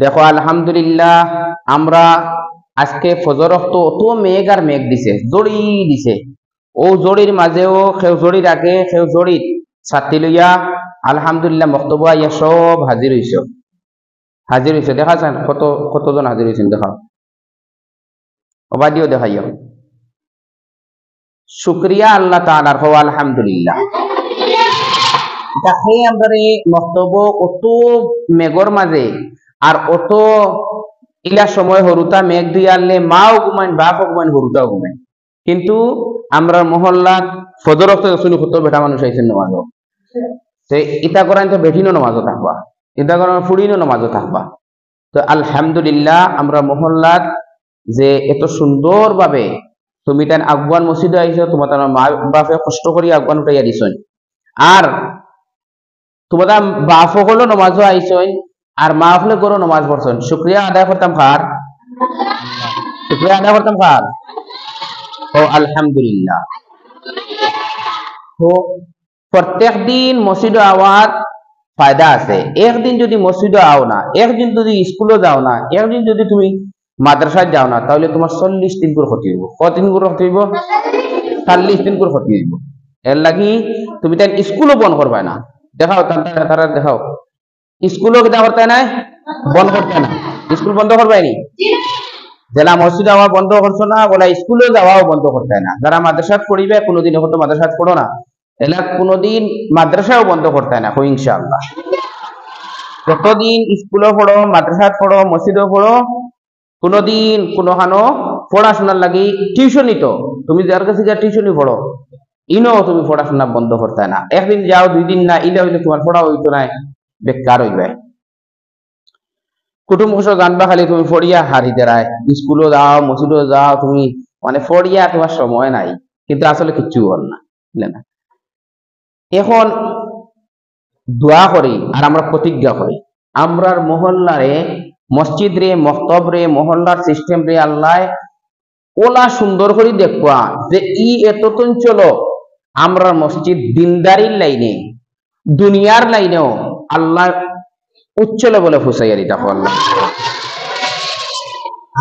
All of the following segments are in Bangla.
দেখো আলহামদুলিল্লাহ, আমরা আজকে ফজর তো অত মেঘ আর মেঘ দিছে, জড়ি দিছে। ও জড়ির মাঝেও সেও জড়ির আগে সেও জড়ির ছাতি লইয়া আলহামদুলিল্লাহ মক্তব্য আইয়া সব হাজির হইছে। দেখা যান কতজন হাজির হয়েছেন, দেখাও অবাদিও দেখাইও। শুক্রিয়া আল্লাহ তাআলার, হো আলহামদুলিল্লাহ। দেখে আমরা মক্তব্য অত মেঘর মাঝে আর অত ইলা সময় হরুতা মেঘ দিয়ে আনলে মাও ঘুমাইন বাপও ঘুমাইন হরুতাও ঘুমাইন, কিন্তু আমরা মহল্লা ফজর শুনি কত বেটা মানুষ আইছেন নমাজও, সে ইটা করেন তো বেঠিনও নমাজও থাকবা, ইটা করেন ফুড়িনও নমাজও থাকবা। তো আলহামদুলিল্লাহ আমরা মহল্লাত যে এত সুন্দর ভাবে তুমি তাই আফগান মসজিদে আইছো, তোমার তার মা বাপে কষ্ট করি আফগান উঠাইয়া দিছ, আর তোমার বাপ হলো নমাজও আইসন আর মা হলে গরো নমাজ পড়ছেন। শুক্রিয়া আদায় করতাম কার? শুক্রিয়া আদায় করতাম কার? ও আলহামদুলিল্লাহ। তো প্রত্যেক দিন মসজিদে আওয়ার ফায়দা আছে। একদিন যদি মসজিদে আও না, একদিন যদি স্কুলে যাও না, একদিন যদি তুমি মাদ্রাসায় যাও না, তাহলে তোমার 40 দিন করে ক্ষতি হইব। কতদিন করে ক্ষতি হইব? 40 দিন করে ক্ষতি হইব। এর লাগি তুমি তাই স্কুলও বন্ধ করবে না। দেখাও তারা দেখাও, স্কুলও কিতা করতে নাই, বন্ধ করতে না। স্কুল বন্ধ করবে নি? জেলা মসজিদ যাওয়া বন্ধ করছো না, বলে স্কুলে যাওয়াও বন্ধ করতে না। যারা মাদ্রাসাত পড়িবে কোনোদিন হয়তো মাদ্রাসাত পড়ো না, এলা কোনোদিন মাদ্রাসাও বন্ধ করতে না, হই ইনশাআল্লাহ। যতদিন স্কুলও পড়ো, মাদ্রাসাত পড়ো, মসজিদও পড়ো, কোনোদিন কোনোখানো পড়াশোনার লাগি টিউশনই তো তুমি যার কাছে যা টিউশনই পড়ো, ইনো তুমি পড়াশোনা বন্ধ করতে না। একদিন যাও, 2 দিন না, ইলে হইলে তোমার পড়া হইতো না, বেকার হইবে। কুটুম কুসো জানবা খালি তুমি ফড়িয়া হারি দেরায়, স্কুলও যাও মসজিদও যাও, তুমি মানে ফড়িয়া তোমার সময় নাই, কিন্তু আসলে কিচ্ছু হল না, বুঝলে না। এখন দোয়া করি আর আমরা প্রতিজ্ঞা করি, আমরার মহল্লারে মসজিদ রে মক্তব রে মহল্লার সিস্টেম রে আল্লাহ ওলা সুন্দর করে দেখবা যে ই এতটন চলো আমরার মসজিদ দিনদারির লাইনে দুনিয়ার লাইনেও আল্লাহ উচ্চলে বলে ফুসাইয়া দিতে আল্লাহ।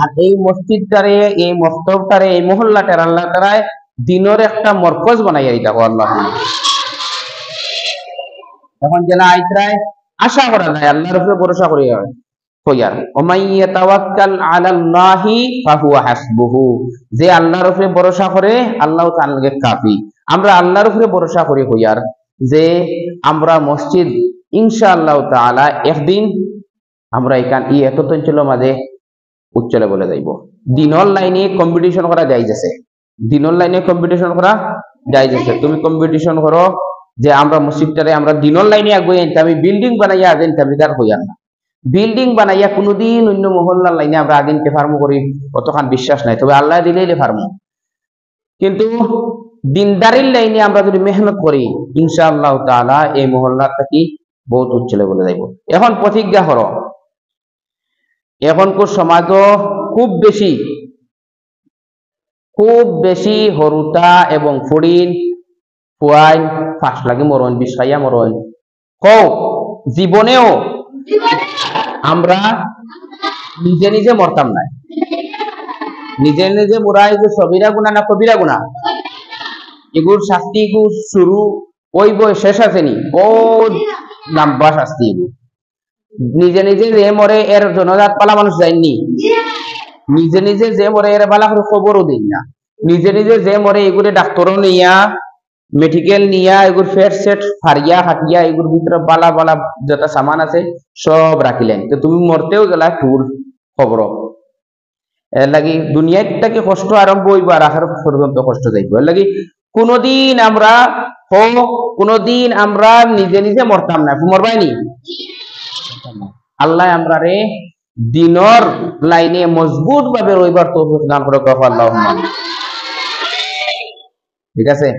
আর এই মসজিদটারে, এই মক্তবটারে, এই মহল্লাটার আল্লাহ তারায় দিনের একটা মরকজ বানাইয়া দিতে আল্লাহ। এখন জেলা আইতরায় আশা করা যায়, আল্লাহর উপরে ভরসা করি হইয়ার ওমাইয়া তাওয়াক্কাল আলাল্লাহি ফাহুয়া হাসবুহু, যে আল্লাহর উপরে ভরসা করে আল্লাহ তাআলাকে কাফি। আমরা আল্লাহর উপরে ভরসা করি হইয়ার যে আমরা মসজিদ ইনশাআল্লাহ তাআলা একদিন আমরা এখান ই এত অঞ্চলের মাঝে উচ্চলে বলে যাইব। দিনের লাইনে কম্পিটিশন করা যাইতেছে, দিনের লাইনে কম্পিটিশন করা যাইতেছে। তুমি কম্পিটিশন করো যে আমরা মসজিদটারে আমরা দিনের লাইনে আগুয়ে আনতে, আমি বিল্ডিং বানাইয়া আনতে, আমি তার হইয়ার না। বিল্ডিং বানাইয়া কোনোদিন অন্য মহল্লার লাইনে আমরা আগে ফার্মো করি অতখান বিশ্বাস নাই, তবে আল্লাহ দিলেই ফার্মো। কিন্তু দিনদারির লাইনে আমরা যদি মেহনত করি ইনশাআল্লাহ তাআলা এই মহল্লার থেকে বহুত উচ্চলে বলে যাইব। এখন প্রতিজ্ঞা করো, এখনকার সমাজও খুব বেশি হরুতা এবং ফড়িন ফুয়াইন ফাঁস লাগে মরণ, বিষাইয়া মরণ। কও জীবনেও আমরা নিজে নিজে মরতাম না, নিজে নিজে মোরা এগুলো সবিরা গুণা না কবিরা গুণা, এগুলোর শাস্তি এগুলো শুরু ওই বই শেষ আসেনি, ও লম্বা শাস্তি। নিজে নিজে যে মরে এর জনজাত পালা মানুষ যায়নি, নিজে নিজে যে মরে এর বালা করে খবরও দিন না, নিজে নিজে যে মরে এগুলো ডাক্তারও নিয়া মেডিকেল নিয়া এগুলো ফেট সেট ফারিয়া হাটিয়া এগুলোর ভিতরে বালা বালা যত সামান আছে সব রাখিলেন। তো তুমি মরতেও গেলা টুর খবর। এর লাগি দুনিয়াটাকে কষ্ট আরম্ভ হইব আর আখার পর্যন্ত কষ্ট যাইব। এর লাগি কোনদিন আমরা নিজে নিজে মরতাম না, মরবাইনি আল্লাহ আমরা রে দিনর লাইনে মজবুত ভাবে রইবার তৌফিক দান করে। ঠিক আছে।